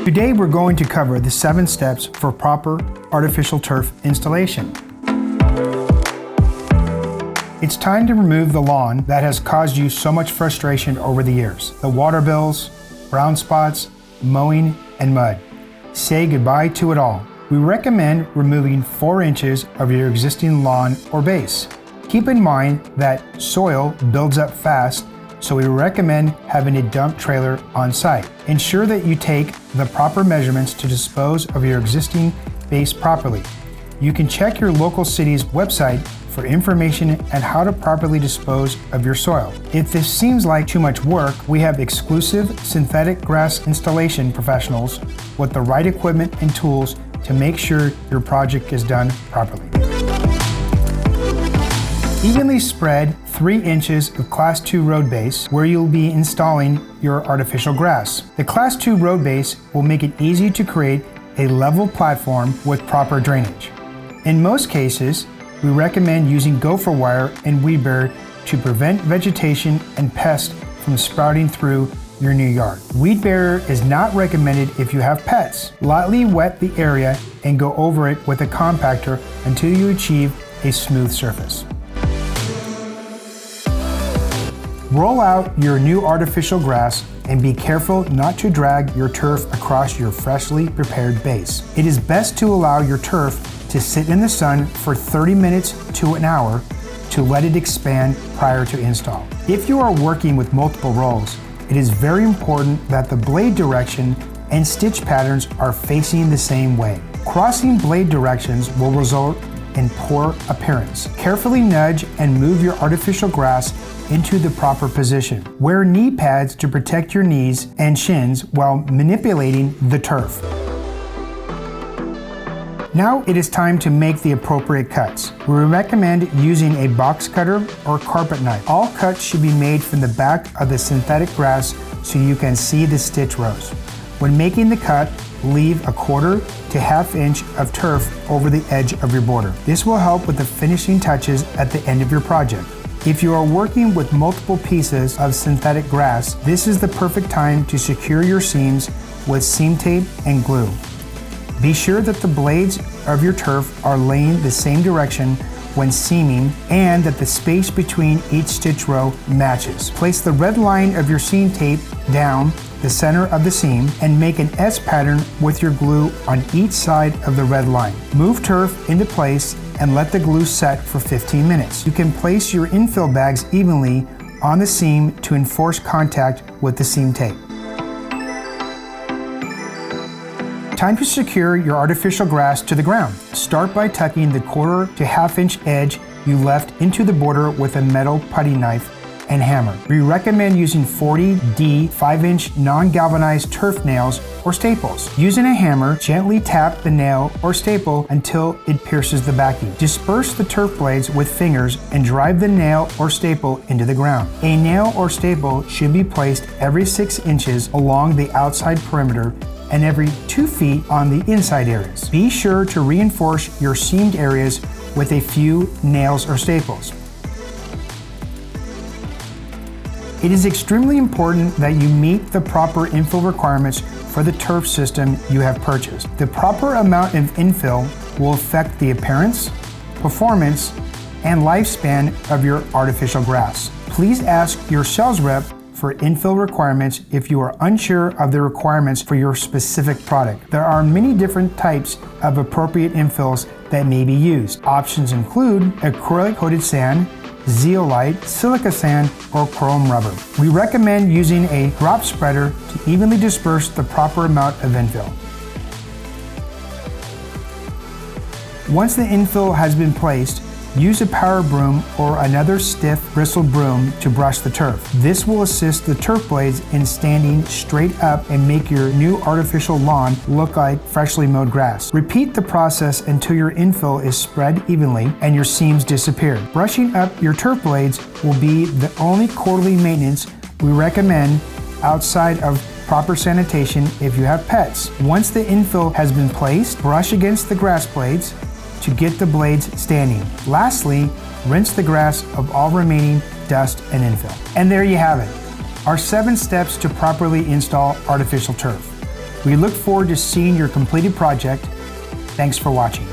Today we're going to cover the 7 steps for proper artificial turf installation. It's time to remove the lawn that has caused you so much frustration over the years. The water bills, brown spots, mowing, and mud. Say goodbye to it all. We recommend removing 4 inches of your existing lawn or base. Keep in mind that soil builds up fast, so we recommend having a dump trailer on site. Ensure that you take the proper measurements to dispose of your existing base properly. You can check your local city's website for information on how to properly dispose of your soil. If this seems like too much work, we have exclusive synthetic grass installation professionals with the right equipment and tools to make sure your project is done properly. Evenly spread 3 inches of Class 2 road base where you'll be installing your artificial grass. The Class 2 road base will make it easy to create a level platform with proper drainage. In most cases, we recommend using gopher wire and weed barrier to prevent vegetation and pests from sprouting through your new yard. Weed barrier is not recommended if you have pets. Lightly wet the area and go over it with a compactor until you achieve a smooth surface. Roll out your new artificial grass and be careful not to drag your turf across your freshly prepared base. It is best to allow your turf to sit in the sun for 30 minutes to an hour to let it expand prior to install. If you are working with multiple rolls, it is very important that the blade direction and stitch patterns are facing the same way. Crossing blade directions will result in poor appearance. Carefully nudge and move your artificial grass into the proper position. Wear knee pads to protect your knees and shins while manipulating the turf. Now it is time to make the appropriate cuts. We recommend using a box cutter or carpet knife. All cuts should be made from the back of the synthetic grass so you can see the stitch rows. When making the cut, leave 1/4 to 1/2 inch of turf over the edge of your border. This will help with the finishing touches at the end of your project. If you are working with multiple pieces of synthetic grass, this is the perfect time to secure your seams with seam tape and glue. Be sure that the blades of your turf are laying the same direction when seaming and that the space between each stitch row matches. Place the red line of your seam tape down the center of the seam and make an S pattern with your glue on each side of the red line. Move turf into place and let the glue set for 15 minutes. You can place your infill bags evenly on the seam to enforce contact with the seam tape. Time to secure your artificial grass to the ground. Start by tucking the 1/4 to 1/2 inch edge you left into the border with a metal putty knife and hammer. We recommend using 40D 5-inch non-galvanized turf nails or staples. Using a hammer, gently tap the nail or staple until it pierces the backing. Disperse the turf blades with fingers and drive the nail or staple into the ground. A nail or staple should be placed every 6 inches along the outside perimeter and every 2 feet on the inside areas. Be sure to reinforce your seamed areas with a few nails or staples. It is extremely important that you meet the proper infill requirements for the turf system you have purchased. The proper amount of infill will affect the appearance, performance, and lifespan of your artificial grass. Please ask your sales rep for infill requirements if you are unsure of the requirements for your specific product. There are many different types of appropriate infills that may be used. Options include acrylic coated sand, zeolite, silica sand, or chrome rubber. We recommend using a drop spreader to evenly disperse the proper amount of infill. Once the infill has been placed, use a power broom or another stiff bristled broom to brush the turf. This will assist the turf blades in standing straight up and make your new artificial lawn look like freshly mowed grass. Repeat the process until your infill is spread evenly and your seams disappear. Brushing up your turf blades will be the only quarterly maintenance we recommend outside of proper sanitation if you have pets. Once the infill has been placed, brush against the grass blades to get the blades standing. Lastly, rinse the grass of all remaining dust and infill. And there you have it, our 7 steps to properly install artificial turf. We look forward to seeing your completed project. Thanks for watching.